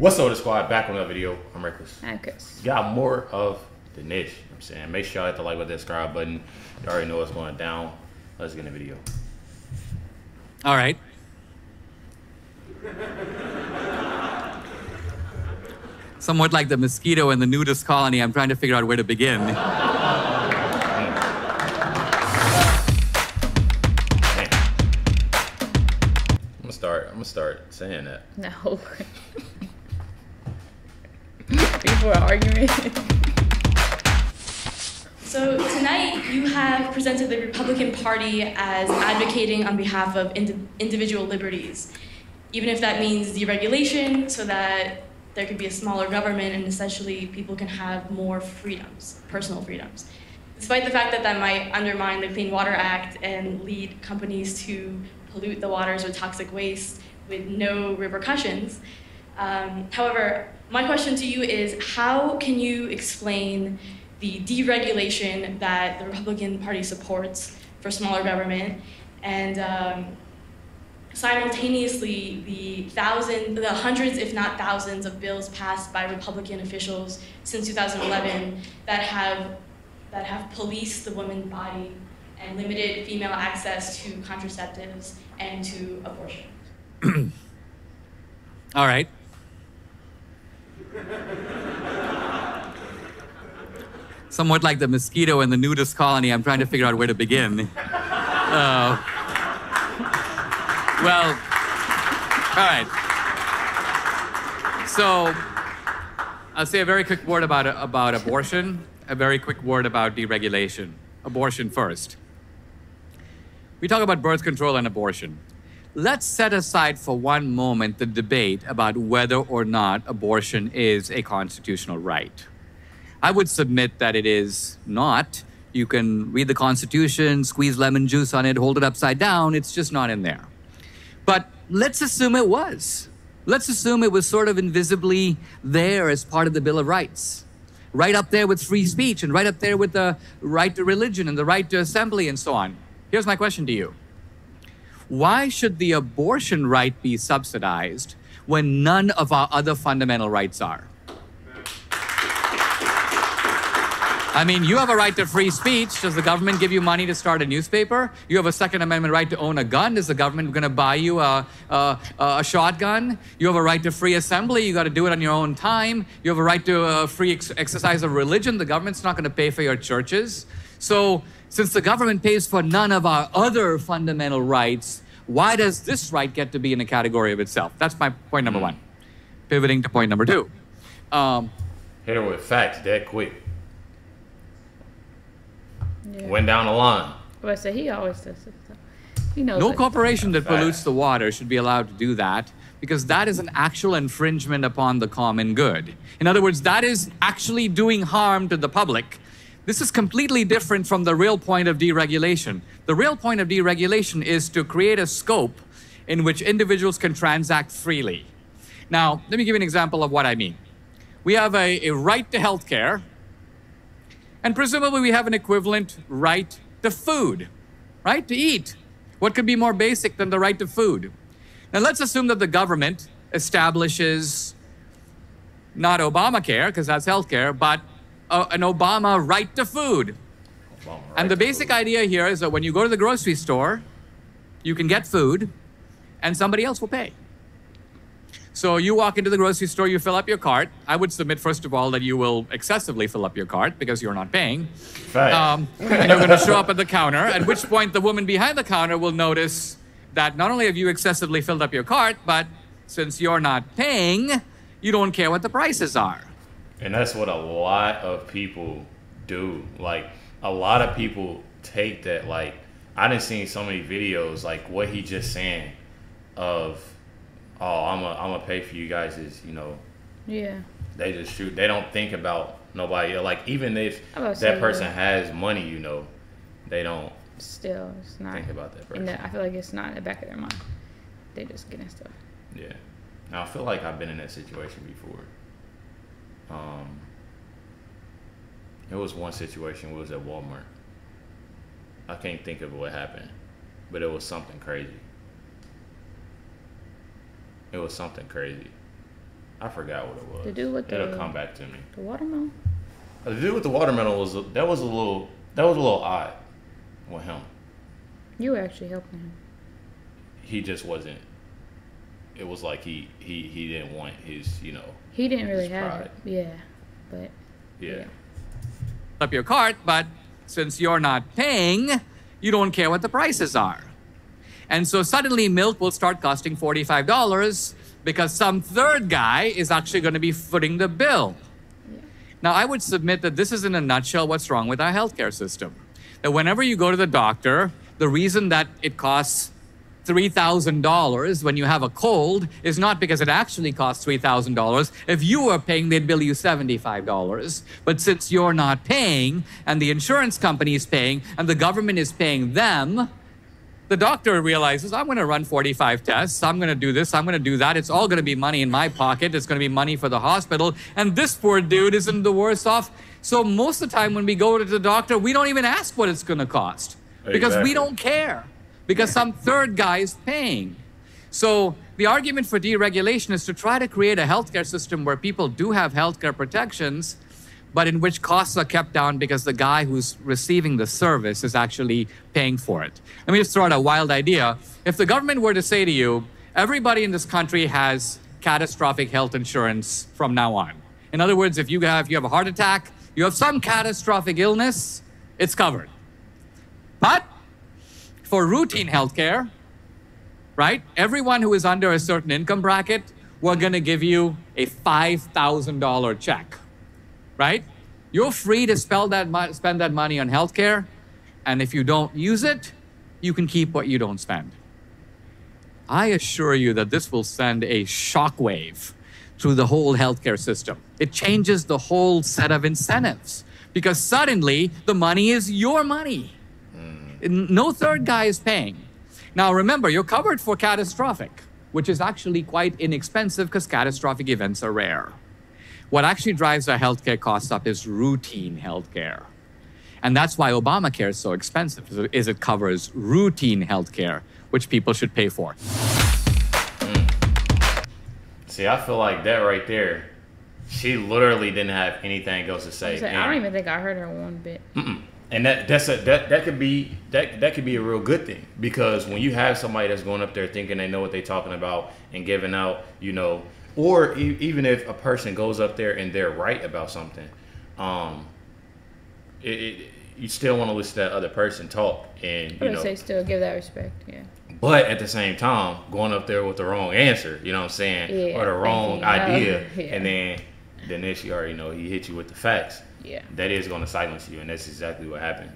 What's up, the squad? Back with another video. I'm Reckless. I'm Chris. Got more of Dinesh. You know what I'm saying? Make sure y'all hit the like button, that subscribe button. You already know what's going down. Let's get in the video. All right. Somewhat like the mosquito in the nudist colony, I'm trying to figure out where to begin. I'm gonna start saying that. No. Before argument. So tonight you have presented the Republican Party as advocating on behalf of individual liberties, even if that means deregulation so that there could be a smaller government and essentially people can have more freedoms, personal freedoms. Despite the fact that that might undermine the Clean Water Act and lead companies to pollute the waters with toxic waste with no repercussions. However, my question to you is, how can you explain the deregulation that the Republican Party supports for smaller government and simultaneously the hundreds, if not thousands, of bills passed by Republican officials since 2011 that have policed the woman's body and limited female access to contraceptives and to abortion? All right. Somewhat like the mosquito in the nudist colony, I'm trying to figure out where to begin. Well, all right. So, I'll say a very quick word about abortion, a very quick word about deregulation. Abortion first. We talk about birth control and abortion. Let's set aside for one moment the debate about whether or not abortion is a constitutional right. I would submit that it is not. You can read the Constitution, squeeze lemon juice on it, hold it upside down. It's just not in there. But let's assume it was. Let's assume it was sort of invisibly there as part of the Bill of Rights. Right up there with free speech and right up there with the right to religion and the right to assembly and so on. Here's my question to you. Why should the abortion right be subsidized when none of our other fundamental rights are? I mean, you have a right to free speech. Does the government give you money to start a newspaper? You have a Second Amendment right to own a gun. Is the government going to buy you a shotgun? You have a right to free assembly. You got to do it on your own time. You have a right to free exercise of religion. The government's not going to pay for your churches. So, since the government pays for none of our other fundamental rights, why does this right get to be in a category of itself? That's my point number one. Pivoting to point number two. Hit her with facts dead quick. Yeah. Went down the line. Well, I say he always does it. So he knows. No that. corporation that pollutes the water should be allowed to do that because that is an actual infringement upon the common good. In other words, that is actually doing harm to the public. This is completely different from the real point of deregulation. The real point of deregulation is to create a scope in which individuals can transact freely. Now, let me give you an example of what I mean. We have a right to health care, and presumably we have an equivalent right to food, right? To eat. What could be more basic than the right to food? Now, let's assume that the government establishes not Obamacare, because that's health care, but an Obama right to food. And the basic idea here is that when you go to the grocery store, you can get food and somebody else will pay. So you walk into the grocery store, you fill up your cart. I would submit, first of all, that you will excessively fill up your cart because you're not paying. And you're going to show up at the counter, at which point the woman behind the counter will notice that not only have you excessively filled up your cart, but since you're not paying, you don't care what the prices are. And that's what a lot of people do. Like, a lot of people take that, like, I done seen so many videos, like what he just saying of, oh, I'm gonna pay for you guys is, you know, Yeah. they just shoot. They don't think about nobody else. Like, even if that person has money, you know, they don't Still, it's not. think about that person. I feel like it's not in the back of their mind. They just getting stuff. Yeah. Now, I feel like I've been in that situation before. It was one situation. It was at Walmart. I can't think of what happened, but it was something crazy. It was something crazy. I forgot what it was. The dude with the- It'll come back to me. The watermelon. The dude with the watermelon was a little odd with him. You were actually helping him. He just wasn't. It was like he didn't want his, you know. He didn't really his have pride. it. Yeah, but Yeah. Up your cart, but since you're not paying, you don't care what the prices are. And so suddenly milk will start costing $45 because some third guy is actually going to be footing the bill. Now, I would submit that this is in a nutshell what's wrong with our healthcare system. That whenever you go to the doctor, the reason that it costs $3,000 when you have a cold is not because it actually costs $3,000. If you were paying, they'd bill you $75. But since you're not paying, and the insurance company is paying, and the government is paying them, the doctor realizes, I'm going to run 45 tests, I'm going to do this, I'm going to do that, it's all going to be money in my pocket, it's going to be money for the hospital, and this poor dude isn't the worst off. So most of the time when we go to the doctor, we don't even ask what it's going to cost. Because we don't care. Because some third guy is paying. So the argument for deregulation is to try to create a healthcare system where people do have healthcare protections, but in which costs are kept down because the guy who's receiving the service is actually paying for it. Let me just throw out a wild idea. If the government were to say to you, everybody in this country has catastrophic health insurance from now on. In other words, if you have a heart attack, you have some catastrophic illness, it's covered. But for routine healthcare, right, everyone who is under a certain income bracket, we're going to give you a $5,000 check. Right? You're free to spend that money on healthcare, and if you don't use it, you can keep what you don't spend. I assure you that this will send a shockwave through the whole healthcare system. It changes the whole set of incentives because suddenly the money is your money. No third guy is paying. Now remember, you're covered for catastrophic, which is actually quite inexpensive because catastrophic events are rare. What actually drives our healthcare costs up is routine healthcare. And that's why Obamacare is so expensive, is it covers routine healthcare, which people should pay for. See, I feel like that right there, she literally didn't have anything else to say. I don't even think I heard her one bit. And that could be a real good thing, because when you have somebody that's going up there thinking they know what they're talking about and giving out, you know, or even if a person goes up there and they're right about something, you still want to listen to that other person talk, and you know, say still give that respect, yeah. But at the same time, going up there with the wrong answer, you know what I'm saying, Yeah, or the wrong idea, yeah. and then Dinesh, you already know, he hit you with the facts. Yeah. That is going to silence you, and that's exactly what happened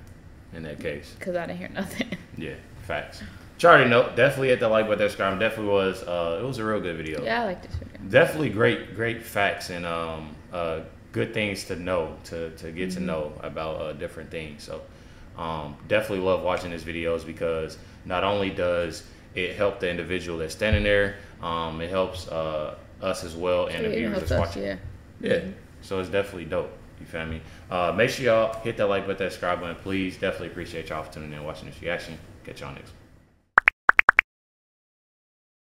in that case. Because I didn't hear nothing. Yeah, facts. But you already know, definitely hit the like button, subscribe. Definitely was, it was a real good video. Yeah, I like this video. Definitely great facts and good things to know, to get to know about different things. So definitely love watching these videos, because not only does it help the individual that's standing there, it helps us as well, and the viewers that's watching. Yeah. So it's definitely dope. You feel me? Make sure y'all hit that like button, that subscribe button, please. Definitely appreciate y'all for tuning in and watching this reaction. Catch y'all next one.